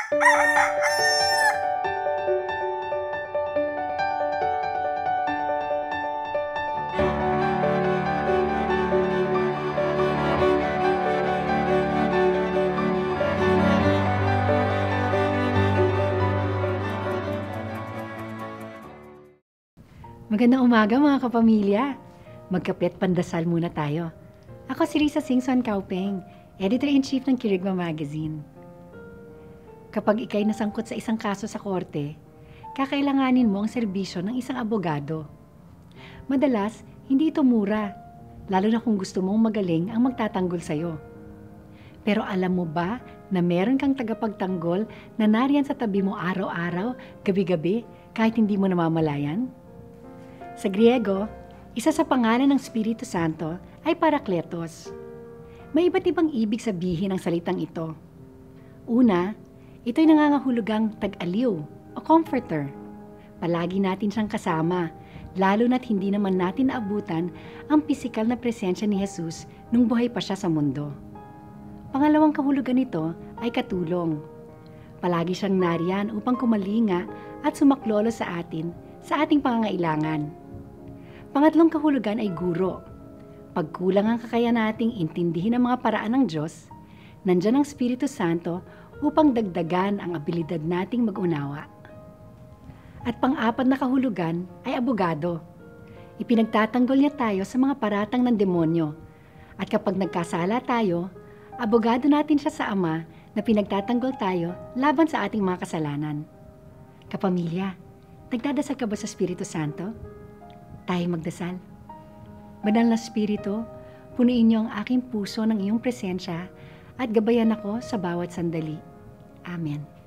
Magandang umaga mga kapamilya. Magkape at pandasal muna tayo. Ako si Risa Singson Kaupeng, Editor-in-Chief ng Kirigma Magazine. Kapag ikay nasangkot sa isang kaso sa korte, kakailanganin mo ang serbisyo ng isang abogado. Madalas, hindi ito mura, lalo na kung gusto mong magaling ang magtatanggol sa'yo. Pero alam mo ba na meron kang tagapagtanggol na nariyan sa tabi mo araw-araw, gabi-gabi, kahit hindi mo namamalayan? Sa Griego, isa sa pangalan ng Espiritu Santo ay Parakletos. May iba't ibang ibig sabihin ang salitang ito. Una, ito'y nangangahulugang tag-aliw o comforter. Palagi natin siyang kasama, lalo na't hindi naman natin naabutan ang pisikal na presensya ni Jesus nung buhay pa siya sa mundo. Pangalawang kahulugan nito ay katulong. Palagi siyang nariyan upang kumalinga at sumaklolo sa atin sa ating pangangailangan. Pangatlong kahulugan ay guro. Pag kulang ang kakayahan nating intindihin ang mga paraan ng Diyos, nandiyan ang Espiritu Santo upang dagdagan ang abilidad nating mag-unawa. At pang-apat na kahulugan ay abogado. Ipinagtatanggol niya tayo sa mga paratang ng demonyo. At kapag nagkasala tayo, abogado natin siya sa Ama na pinagtatanggol tayo laban sa ating mga kasalanan. Kapamilya, nagdadasal ka ba sa Espiritu Santo? Tayo magdasal. Banal na Espiritu, punuin niyo ang aking puso ng iyong presensya at gabayan ako sa bawat sandali. Amen.